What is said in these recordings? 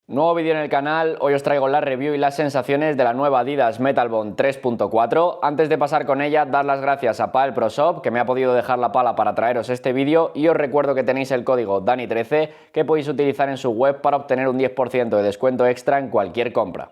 Nuevo vídeo en el canal, hoy os traigo la review y las sensaciones de la nueva Adidas Metal Bond 3.4. Antes de pasar con ella, dar las gracias a Padel Pro Shop, que me ha podido dejar la pala para traeros este vídeo, y os recuerdo que tenéis el código DANI13 que podéis utilizar en su web para obtener un 10% de descuento extra en cualquier compra.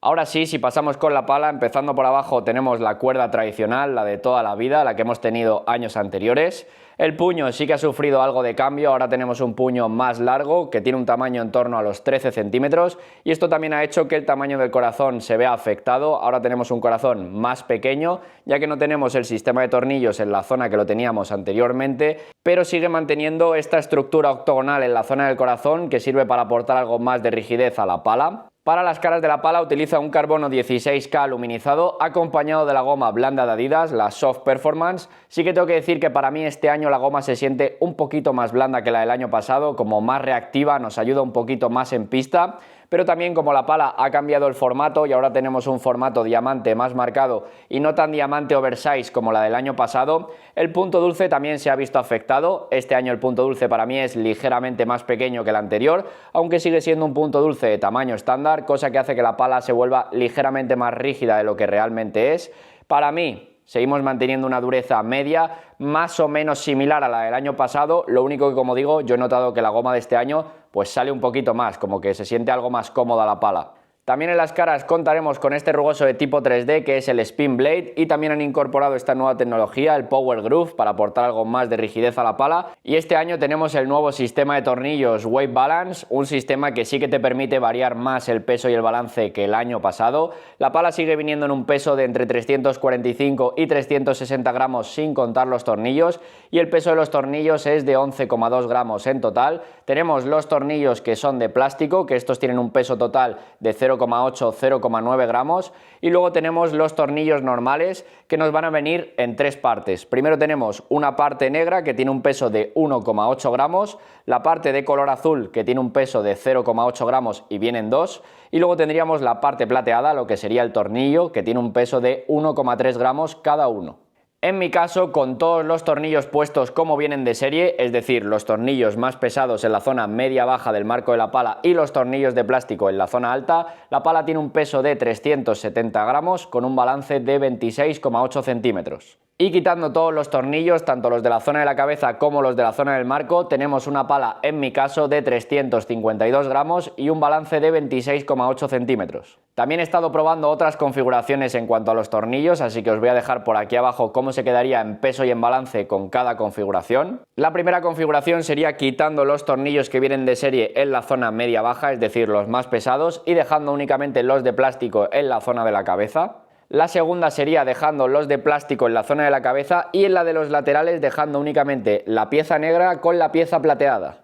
Ahora sí, si pasamos con la pala, empezando por abajo tenemos la cuerda tradicional, la de toda la vida, la que hemos tenido años anteriores. El puño sí que ha sufrido algo de cambio, ahora tenemos un puño más largo que tiene un tamaño en torno a los 13 centímetros y esto también ha hecho que el tamaño del corazón se vea afectado. Ahora tenemos un corazón más pequeño, ya que no tenemos el sistema de tornillos en la zona que lo teníamos anteriormente, pero sigue manteniendo esta estructura octogonal en la zona del corazón que sirve para aportar algo más de rigidez a la pala. Para las caras de la pala utiliza un carbono 16K aluminizado acompañado de la goma blanda de Adidas, la Soft Performance. Sí que tengo que decir que para mí este año la goma se siente un poquito más blanda que la del año pasado, como más reactiva, nos ayuda un poquito más en pista. Pero también como la pala ha cambiado el formato y ahora tenemos un formato diamante más marcado y no tan diamante oversize como la del año pasado, el punto dulce también se ha visto afectado. Este año el punto dulce para mí es ligeramente más pequeño que el anterior, aunque sigue siendo un punto dulce de tamaño estándar, cosa que hace que la pala se vuelva ligeramente más rígida de lo que realmente es. Para mí, seguimos manteniendo una dureza media, más o menos similar a la del año pasado, lo único que, como digo, yo he notado que la goma de este año pues sale un poquito más, como que se siente algo más cómoda la pala. También en las caras contaremos con este rugoso de tipo 3D que es el Spin Blade y también han incorporado esta nueva tecnología, el Power Groove, para aportar algo más de rigidez a la pala. Y este año tenemos el nuevo sistema de tornillos Weight Balance, un sistema que sí que te permite variar más el peso y el balance que el año pasado. La pala sigue viniendo en un peso de entre 345 y 360 gramos sin contar los tornillos y el peso de los tornillos es de 11,2 gramos en total. Tenemos los tornillos que son de plástico, que estos tienen un peso total de 0,8-0,9 gramos y luego tenemos los tornillos normales que nos van a venir en tres partes. Primero tenemos una parte negra que tiene un peso de 1,8 gramos, la parte de color azul que tiene un peso de 0,8 gramos y vienen dos, y luego tendríamos la parte plateada, lo que sería el tornillo, que tiene un peso de 1,3 gramos cada uno. En mi caso, con todos los tornillos puestos como vienen de serie, es decir, los tornillos más pesados en la zona media-baja del marco de la pala y los tornillos de plástico en la zona alta, la pala tiene un peso de 370 gramos con un balance de 26,8 centímetros. Y quitando todos los tornillos, tanto los de la zona de la cabeza como los de la zona del marco, tenemos una pala, en mi caso, de 352 gramos y un balance de 26,8 centímetros. También he estado probando otras configuraciones en cuanto a los tornillos, así que os voy a dejar por aquí abajo cómo se quedaría en peso y en balance con cada configuración. La primera configuración sería quitando los tornillos que vienen de serie en la zona media-baja, es decir, los más pesados, y dejando únicamente los de plástico en la zona de la cabeza. La segunda sería dejando los de plástico en la zona de la cabeza y en la de los laterales dejando únicamente la pieza negra con la pieza plateada.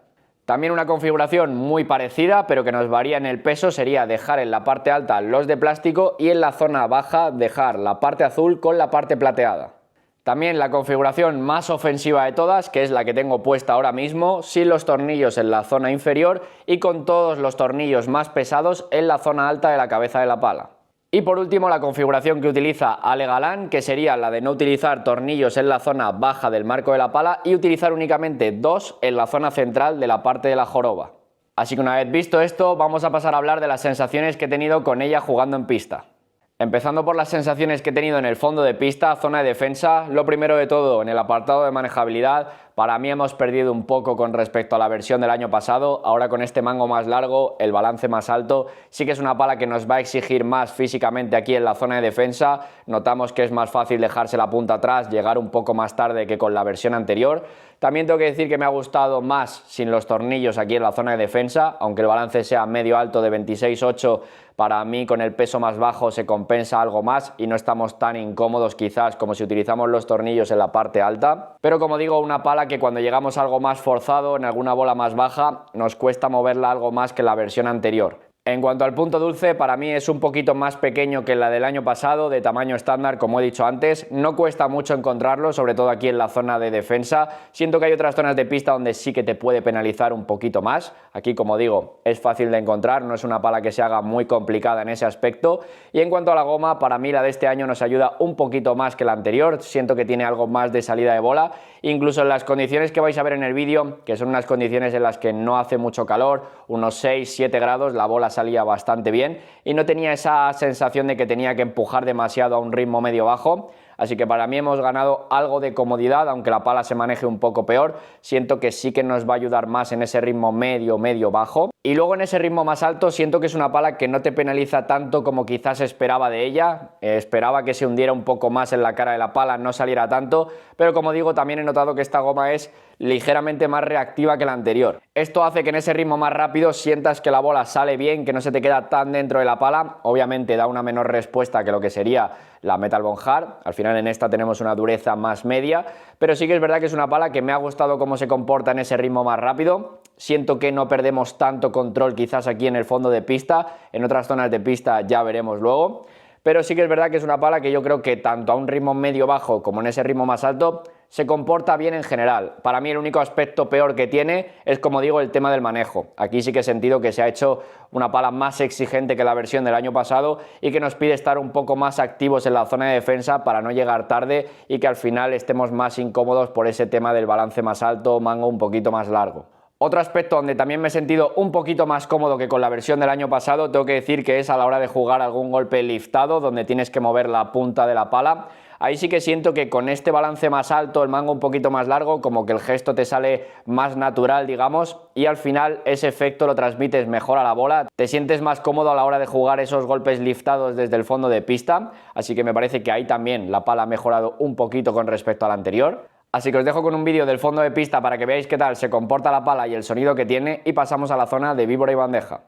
También una configuración muy parecida pero que nos varía en el peso sería dejar en la parte alta los de plástico y en la zona baja dejar la parte azul con la parte plateada. También la configuración más ofensiva de todas, que es la que tengo puesta ahora mismo, sin los tornillos en la zona inferior y con todos los tornillos más pesados en la zona alta de la cabeza de la pala. Y por último la configuración que utiliza Ale Galán, que sería la de no utilizar tornillos en la zona baja del marco de la pala y utilizar únicamente dos en la zona central de la parte de la joroba. Así que una vez visto esto, vamos a pasar a hablar de las sensaciones que he tenido con ella jugando en pista. Empezando por las sensaciones que he tenido en el fondo de pista, zona de defensa, lo primero de todo en el apartado de manejabilidad, para mí hemos perdido un poco con respecto a la versión del año pasado. Ahora con este mango más largo, el balance más alto, sí que es una pala que nos va a exigir más físicamente aquí en la zona de defensa. Notamos que es más fácil dejarse la punta atrás, llegar un poco más tarde que con la versión anterior. También tengo que decir que me ha gustado más sin los tornillos aquí en la zona de defensa, aunque el balance sea medio alto de 26,8, para mí con el peso más bajo se compensa algo más y no estamos tan incómodos quizás como si utilizamos los tornillos en la parte alta. Pero como digo, una pala que cuando llegamos a algo más forzado, en alguna bola más baja, nos cuesta moverla algo más que la versión anterior. En cuanto al punto dulce, para mí es un poquito más pequeño que la del año pasado, de tamaño estándar, como he dicho antes. No cuesta mucho encontrarlo, sobre todo aquí en la zona de defensa. Siento que hay otras zonas de pista donde sí que te puede penalizar un poquito más. Aquí, como digo, es fácil de encontrar, no es una pala que se haga muy complicada en ese aspecto. Y en cuanto a la goma, para mí la de este año nos ayuda un poquito más que la anterior. Siento que tiene algo más de salida de bola. Incluso en las condiciones que vais a ver en el vídeo, que son unas condiciones en las que no hace mucho calor, unos 6-7 grados, la bola salía bastante bien y no tenía esa sensación de que tenía que empujar demasiado a un ritmo medio-bajo. Así que para mí hemos ganado algo de comodidad, aunque la pala se maneje un poco peor. Siento que sí que nos va a ayudar más en ese ritmo medio-bajo. Y luego en ese ritmo más alto siento que es una pala que no te penaliza tanto como quizás esperaba de ella. Esperaba que se hundiera un poco más en la cara de la pala, no saliera tanto, pero como digo, también he notado que esta goma es ligeramente más reactiva que la anterior. Esto hace que en ese ritmo más rápido sientas que la bola sale bien, que no se te queda tan dentro de la pala. Obviamente da una menor respuesta que lo que sería la Metal Bond Hard. Al final en esta tenemos una dureza más media, pero sí que es verdad que es una pala que me ha gustado cómo se comporta en ese ritmo más rápido. Siento que no perdemos tanto control quizás aquí en el fondo de pista, en otras zonas de pista ya veremos luego, pero sí que es verdad que es una pala que yo creo que tanto a un ritmo medio-bajo como en ese ritmo más alto se comporta bien en general. Para mí el único aspecto peor que tiene es, como digo, el tema del manejo. Aquí sí que he sentido que se ha hecho una pala más exigente que la versión del año pasado y que nos pide estar un poco más activos en la zona de defensa para no llegar tarde y que al final estemos más incómodos por ese tema del balance más alto, mango un poquito más largo. Otro aspecto donde también me he sentido un poquito más cómodo que con la versión del año pasado, tengo que decir que es a la hora de jugar algún golpe liftado donde tienes que mover la punta de la pala. Ahí sí que siento que con este balance más alto, el mango un poquito más largo, como que el gesto te sale más natural, digamos, y al final ese efecto lo transmites mejor a la bola, te sientes más cómodo a la hora de jugar esos golpes liftados desde el fondo de pista, así que me parece que ahí también la pala ha mejorado un poquito con respecto a la anterior. Así que os dejo con un vídeo del fondo de pista para que veáis qué tal se comporta la pala y el sonido que tiene, y pasamos a la zona de víbora y bandeja.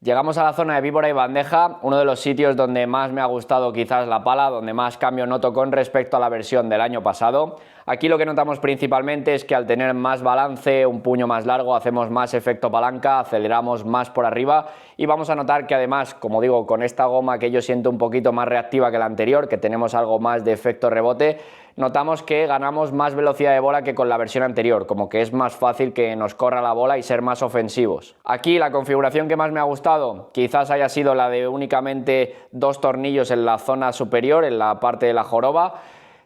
Llegamos a la zona de víbora y bandeja, uno de los sitios donde más me ha gustado quizás la pala, donde más cambio noto con respecto a la versión del año pasado. Aquí lo que notamos principalmente es que al tener más balance, un puño más largo, hacemos más efecto palanca, aceleramos más por arriba y vamos a notar que además, como digo, con esta goma que yo siento un poquito más reactiva que la anterior, que tenemos algo más de efecto rebote, notamos que ganamos más velocidad de bola que con la versión anterior, como que es más fácil que nos corra la bola y ser más ofensivos. Aquí la configuración que más me ha gustado quizás haya sido la de únicamente 2 tornillos en la zona superior, en la parte de la joroba.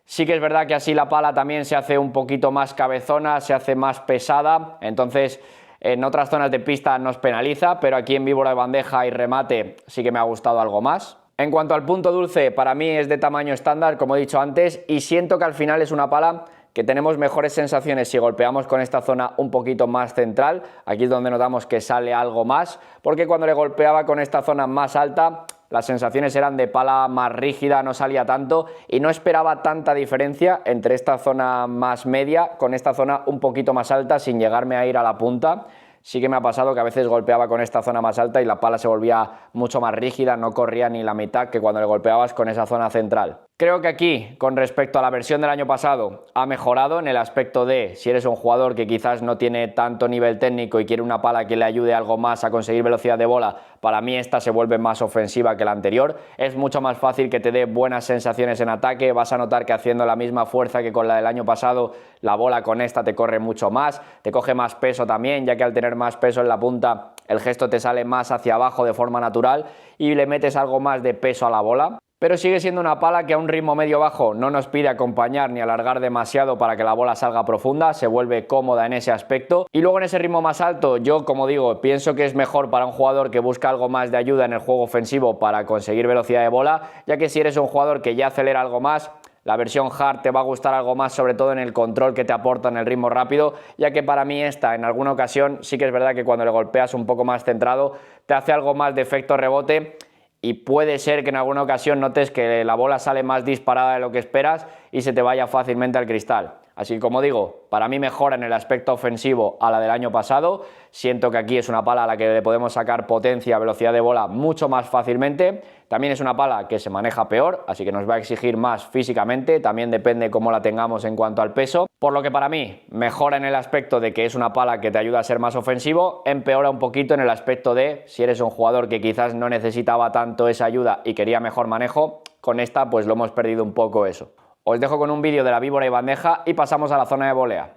Sí que es verdad que así la pala también se hace un poquito más cabezona, se hace más pesada, entonces en otras zonas de pista nos penaliza, pero aquí en víbora de bandeja y remate sí que me ha gustado algo más. En cuanto al punto dulce, para mí es de tamaño estándar, como he dicho antes, y siento que al final es una pala que tenemos mejores sensaciones si golpeamos con esta zona un poquito más central. Aquí es donde notamos que sale algo más, porque cuando le golpeaba con esta zona más alta, las sensaciones eran de pala más rígida, no salía tanto y no esperaba tanta diferencia entre esta zona más media con esta zona un poquito más alta sin llegarme a ir a la punta. Sí que me ha pasado que a veces golpeaba con esta zona más alta y la pala se volvía mucho más rígida, no corría ni la mitad que cuando le golpeabas con esa zona central. Creo que aquí, con respecto a la versión del año pasado, ha mejorado en el aspecto de si eres un jugador que quizás no tiene tanto nivel técnico y quiere una pala que le ayude algo más a conseguir velocidad de bola, para mí esta se vuelve más ofensiva que la anterior. Es mucho más fácil que te dé buenas sensaciones en ataque, vas a notar que haciendo la misma fuerza que con la del año pasado, la bola con esta te corre mucho más, te coge más peso también, ya que al tener más peso en la punta, el gesto te sale más hacia abajo de forma natural y le metes algo más de peso a la bola. Pero sigue siendo una pala que a un ritmo medio-bajo no nos pide acompañar ni alargar demasiado para que la bola salga profunda, se vuelve cómoda en ese aspecto. Y luego en ese ritmo más alto, yo como digo, pienso que es mejor para un jugador que busca algo más de ayuda en el juego ofensivo para conseguir velocidad de bola, ya que si eres un jugador que ya acelera algo más, la versión hard te va a gustar algo más, sobre todo en el control que te aporta en el ritmo rápido, ya que para mí esta en alguna ocasión sí que es verdad que cuando le golpeas un poco más centrado te hace algo más de efecto rebote. Y puede ser que en alguna ocasión notes que la bola sale más disparada de lo que esperas y se te vaya fácilmente al cristal. Así que como digo, para mí mejora en el aspecto ofensivo a la del año pasado. Siento que aquí es una pala a la que le podemos sacar potencia, velocidad de bola mucho más fácilmente. También es una pala que se maneja peor, así que nos va a exigir más físicamente. También depende cómo la tengamos en cuanto al peso. Por lo que para mí mejora en el aspecto de que es una pala que te ayuda a ser más ofensivo. Empeora un poquito en el aspecto de si eres un jugador que quizás no necesitaba tanto esa ayuda y quería mejor manejo. Con esta pues lo hemos perdido un poco eso. Os dejo con un vídeo de la víbora y bandeja y pasamos a la zona de volea.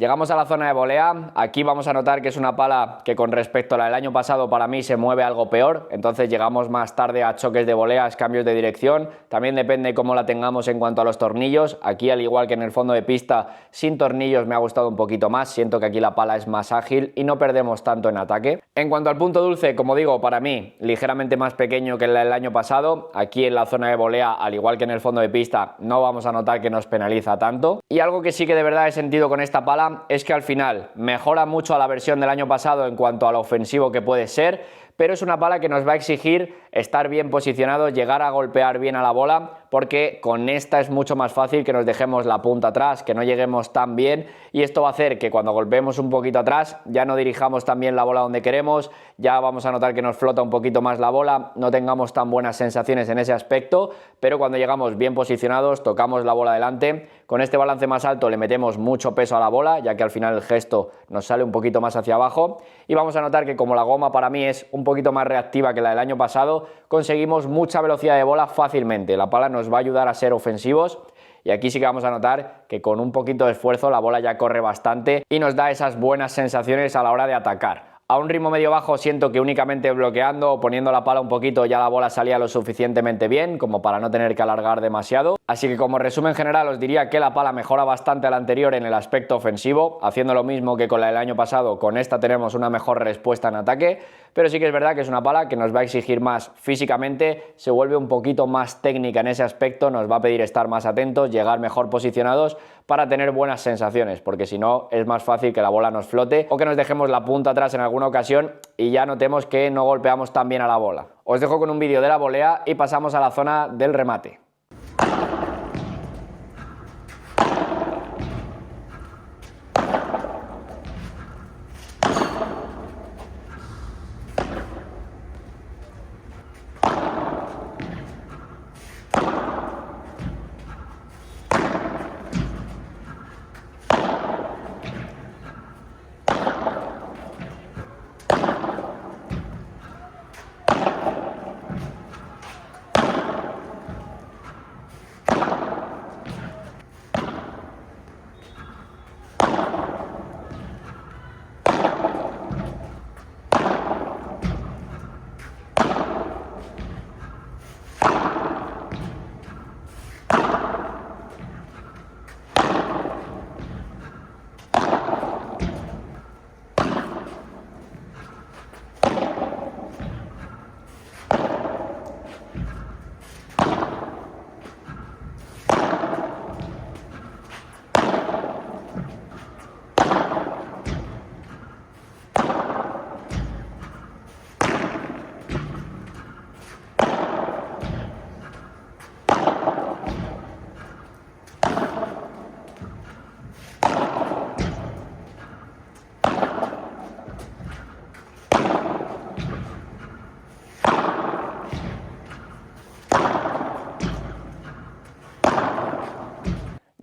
Llegamos a la zona de volea, aquí vamos a notar que es una pala que con respecto a la del año pasado para mí se mueve algo peor, entonces llegamos más tarde a choques de voleas, cambios de dirección, también depende cómo la tengamos en cuanto a los tornillos, aquí al igual que en el fondo de pista sin tornillos me ha gustado un poquito más, siento que aquí la pala es más ágil y no perdemos tanto en ataque. En cuanto al punto dulce, como digo, para mí ligeramente más pequeño que el del año pasado, aquí en la zona de volea al igual que en el fondo de pista no vamos a notar que nos penaliza tanto y algo que sí que de verdad he sentido con esta pala es que al final mejora mucho a la versión del año pasado en cuanto a lo ofensivo que puede ser, pero es una pala que nos va a exigir estar bien posicionados, llegar a golpear bien a la bola, porque con esta es mucho más fácil que nos dejemos la punta atrás, que no lleguemos tan bien, y esto va a hacer que cuando golpeemos un poquito atrás ya no dirijamos tan bien la bola donde queremos, ya vamos a notar que nos flota un poquito más la bola, no tengamos tan buenas sensaciones en ese aspecto, pero cuando llegamos bien posicionados, tocamos la bola delante, con este balance más alto le metemos mucho peso a la bola, ya que al final el gesto nos sale un poquito más hacia abajo, y vamos a notar que como la goma para mí es un poquito más reactiva que la del año pasado, conseguimos mucha velocidad de bola fácilmente. La pala nos va a ayudar a ser ofensivos y aquí sí que vamos a notar que con un poquito de esfuerzo la bola ya corre bastante y nos da esas buenas sensaciones a la hora de atacar. A un ritmo medio bajo siento que únicamente bloqueando o poniendo la pala un poquito ya la bola salía lo suficientemente bien como para no tener que alargar demasiado. Así que como resumen general os diría que la pala mejora bastante a la anterior en el aspecto ofensivo, haciendo lo mismo que con la del año pasado, con esta tenemos una mejor respuesta en ataque, pero sí que es verdad que es una pala que nos va a exigir más físicamente, se vuelve un poquito más técnica en ese aspecto, nos va a pedir estar más atentos, llegar mejor posicionados para tener buenas sensaciones, porque si no es más fácil que la bola nos flote o que nos dejemos la punta atrás en alguna ocasión y ya notemos que no golpeamos tan bien a la bola. Os dejo con un vídeo de la volea y pasamos a la zona del remate.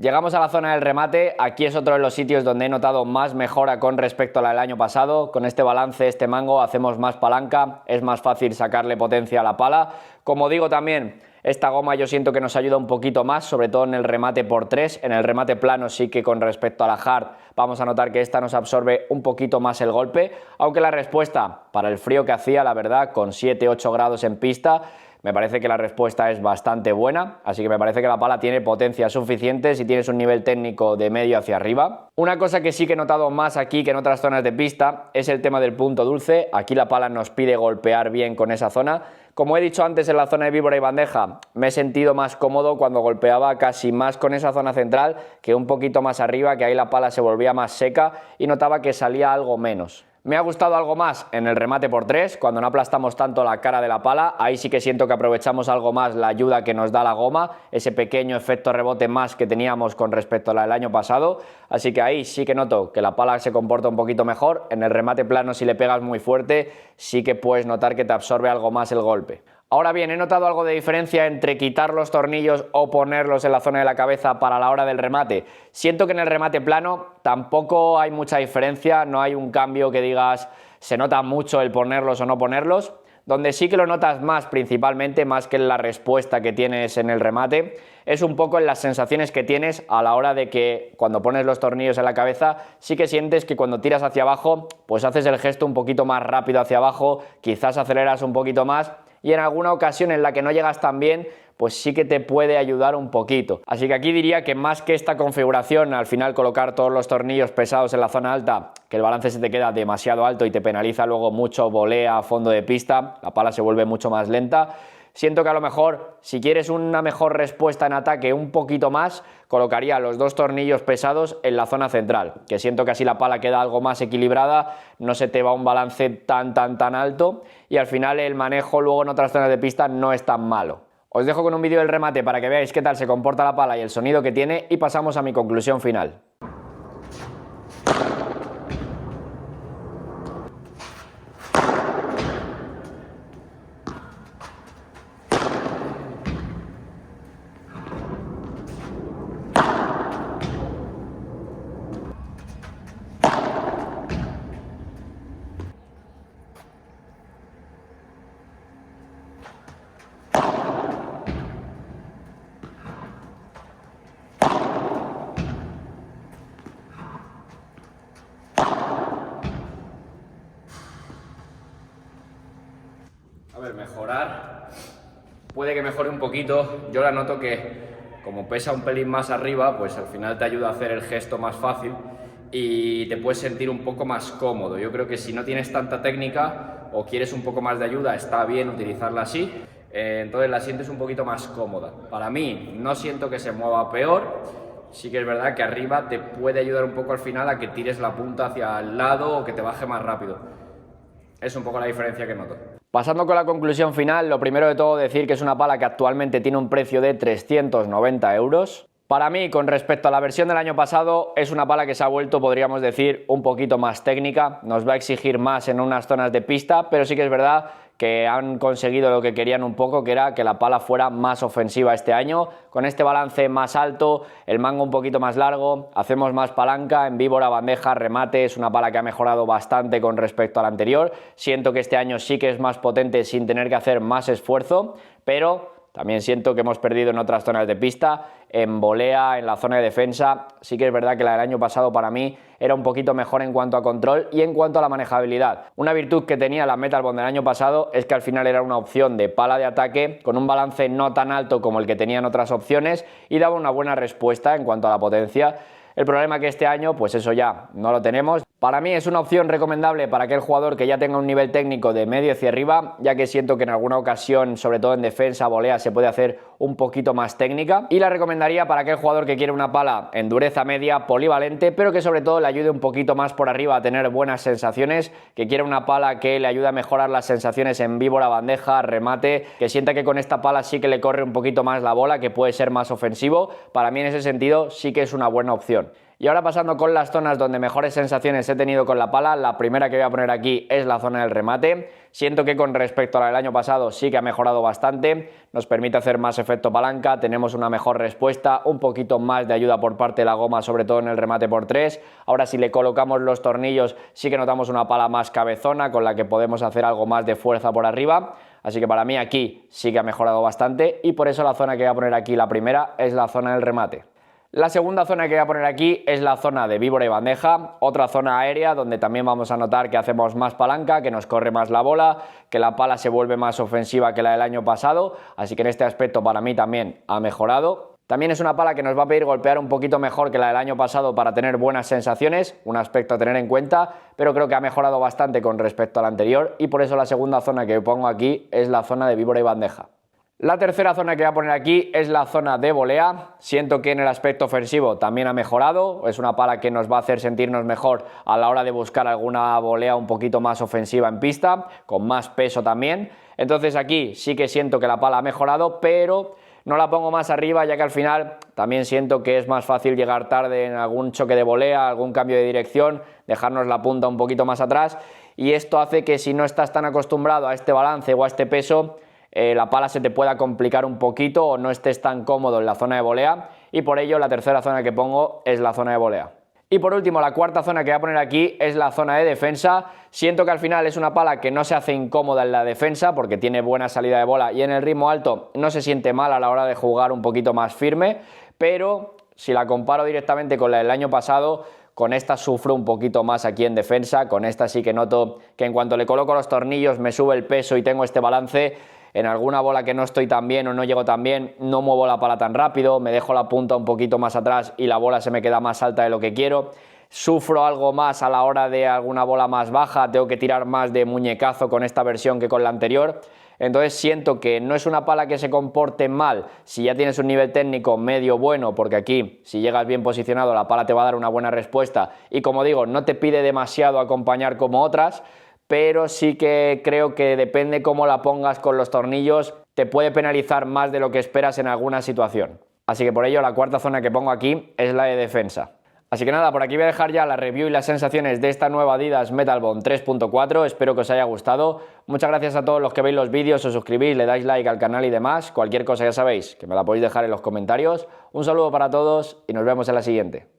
Llegamos a la zona del remate, aquí es otro de los sitios donde he notado más mejora con respecto a la del año pasado. Con este balance, este mango, hacemos más palanca, es más fácil sacarle potencia a la pala. Como digo también, esta goma yo siento que nos ayuda un poquito más, sobre todo en el remate por 3. En el remate plano sí que con respecto a la hard vamos a notar que esta nos absorbe un poquito más el golpe, aunque la respuesta para el frío que hacía, la verdad, con 7-8 grados en pista, me parece que la respuesta es bastante buena, así que me parece que la pala tiene potencia suficiente si tienes un nivel técnico de medio hacia arriba. Una cosa que sí que he notado más aquí que en otras zonas de pista es el tema del punto dulce. Aquí la pala nos pide golpear bien con esa zona. Como he dicho antes, en la zona de víbora y bandeja me he sentido más cómodo cuando golpeaba casi más con esa zona central que un poquito más arriba, que ahí la pala se volvía más seca y notaba que salía algo menos. Me ha gustado algo más en el remate por 3, cuando no aplastamos tanto la cara de la pala, ahí sí que siento que aprovechamos algo más la ayuda que nos da la goma, ese pequeño efecto rebote más que teníamos con respecto a la del año pasado, así que ahí sí que noto que la pala se comporta un poquito mejor. En el remate plano, si le pegas muy fuerte, sí que puedes notar que te absorbe algo más el golpe. Ahora bien, he notado algo de diferencia entre quitar los tornillos o ponerlos en la zona de la cabeza para la hora del remate. Siento que en el remate plano tampoco hay mucha diferencia, no hay un cambio que digas se nota mucho el ponerlos o no ponerlos. Donde sí que lo notas más, principalmente, más que en la respuesta que tienes en el remate, es un poco en las sensaciones que tienes a la hora de que cuando pones los tornillos en la cabeza, sí que sientes que cuando tiras hacia abajo, pues haces el gesto un poquito más rápido hacia abajo, quizás aceleras un poquito más, y en alguna ocasión en la que no llegas tan bien, pues sí que te puede ayudar un poquito. Así que aquí diría que más que esta configuración, al final colocar todos los tornillos pesados en la zona alta, que el balance se te queda demasiado alto y te penaliza luego mucho volea a fondo de pista, la pala se vuelve mucho más lenta. Siento que a lo mejor, si quieres una mejor respuesta en ataque un poquito más, colocaría los dos tornillos pesados en la zona central, que siento que así la pala queda algo más equilibrada, no se te va un balance tan alto y al final el manejo luego en otras zonas de pista no es tan malo. Os dejo con un vídeo del remate para que veáis qué tal se comporta la pala y el sonido que tiene y pasamos a mi conclusión final. A ver, mejorar, puede que mejore un poquito. Yo la noto que como pesa un pelín más arriba, pues al final te ayuda a hacer el gesto más fácil y te puedes sentir un poco más cómodo. Yo creo que si no tienes tanta técnica o quieres un poco más de ayuda, está bien utilizarla así, entonces la sientes un poquito más cómoda. Para mí no siento que se mueva peor, sí que es verdad que arriba te puede ayudar un poco al final a que tires la punta hacia el lado o que te baje más rápido. Es un poco la diferencia que noto. Pasando con la conclusión final, lo primero de todo decir que es una pala que actualmente tiene un precio de 390 euros. Para mí, con respecto a la versión del año pasado, es una pala que se ha vuelto, podríamos decir, un poquito más técnica. Nos va a exigir más en unas zonas de pista, pero sí que es verdad que han conseguido lo que querían un poco, que era que la pala fuera más ofensiva este año. Con este balance más alto, el mango un poquito más largo, hacemos más palanca, en víbora, bandeja, remate, es una pala que ha mejorado bastante con respecto a la anterior. Siento que este año sí que es más potente sin tener que hacer más esfuerzo, pero también siento que hemos perdido en otras zonas de pista, en volea, en la zona de defensa. Sí que es verdad que la del año pasado para mí era un poquito mejor en cuanto a control y en cuanto a la manejabilidad. Una virtud que tenía la Metal Bond del año pasado es que al final era una opción de pala de ataque con un balance no tan alto como el que tenían otras opciones y daba una buena respuesta en cuanto a la potencia. El problema que este año, pues eso ya no lo tenemos. Para mí es una opción recomendable para aquel jugador que ya tenga un nivel técnico de medio hacia arriba, ya que siento que en alguna ocasión, sobre todo en defensa, volea, se puede hacer un poquito más técnica. Y la recomendaría para aquel jugador que quiere una pala en dureza media, polivalente, pero que sobre todo le ayude un poquito más por arriba a tener buenas sensaciones, que quiere una pala que le ayude a mejorar las sensaciones en víbora, bandeja, remate, que sienta que con esta pala sí que le corre un poquito más la bola, que puede ser más ofensivo. Para mí en ese sentido sí que es una buena opción. Y ahora pasando con las zonas donde mejores sensaciones he tenido con la pala, la primera que voy a poner aquí es la zona del remate. Siento que con respecto a la del año pasado sí que ha mejorado bastante, nos permite hacer más efecto palanca, tenemos una mejor respuesta, un poquito más de ayuda por parte de la goma, sobre todo en el remate por 3. Ahora si le colocamos los tornillos sí que notamos una pala más cabezona con la que podemos hacer algo más de fuerza por arriba. Así que para mí aquí sí que ha mejorado bastante y por eso la zona que voy a poner aquí, la primera, es la zona del remate. La segunda zona que voy a poner aquí es la zona de víbora y bandeja, otra zona aérea donde también vamos a notar que hacemos más palanca, que nos corre más la bola, que la pala se vuelve más ofensiva que la del año pasado, así que en este aspecto para mí también ha mejorado. También es una pala que nos va a pedir golpear un poquito mejor que la del año pasado para tener buenas sensaciones, un aspecto a tener en cuenta, pero creo que ha mejorado bastante con respecto a la anterior y por eso la segunda zona que pongo aquí es la zona de víbora y bandeja. La tercera zona que voy a poner aquí es la zona de volea. Siento que en el aspecto ofensivo también ha mejorado, es una pala que nos va a hacer sentirnos mejor a la hora de buscar alguna volea un poquito más ofensiva en pista, con más peso también. Entonces aquí sí que siento que la pala ha mejorado, pero no la pongo más arriba ya que al final también siento que es más fácil llegar tarde en algún choque de volea, algún cambio de dirección, dejarnos la punta un poquito más atrás y esto hace que si no estás tan acostumbrado a este balance o a este peso, la pala se te pueda complicar un poquito o no estés tan cómodo en la zona de volea y por ello la tercera zona que pongo es la zona de volea. Y por último, la cuarta zona que voy a poner aquí es la zona de defensa. Siento que al final es una pala que no se hace incómoda en la defensa porque tiene buena salida de bola y en el ritmo alto no se siente mal a la hora de jugar un poquito más firme, pero si la comparo directamente con la del año pasado, con esta sufro un poquito más aquí en defensa, con esta sí que noto que en cuanto le coloco los tornillos me sube el peso y tengo este balance. En alguna bola que no estoy tan bien o no llego tan bien, no muevo la pala tan rápido, me dejo la punta un poquito más atrás y la bola se me queda más alta de lo que quiero. Sufro algo más a la hora de alguna bola más baja, tengo que tirar más de muñecazo con esta versión que con la anterior. Entonces siento que no es una pala que se comporte mal si ya tienes un nivel técnico medio bueno, porque aquí si llegas bien posicionado la pala te va a dar una buena respuesta y como digo, no te pide demasiado acompañar como otras, pero sí que creo que depende cómo la pongas con los tornillos, te puede penalizar más de lo que esperas en alguna situación. Así que por ello la cuarta zona que pongo aquí es la de defensa. Así que nada, por aquí voy a dejar ya la review y las sensaciones de esta nueva Adidas Metal Bond 3.4, espero que os haya gustado. Muchas gracias a todos los que veis los vídeos, os suscribís, le dais like al canal y demás. Cualquier cosa ya sabéis que me la podéis dejar en los comentarios. Un saludo para todos y nos vemos en la siguiente.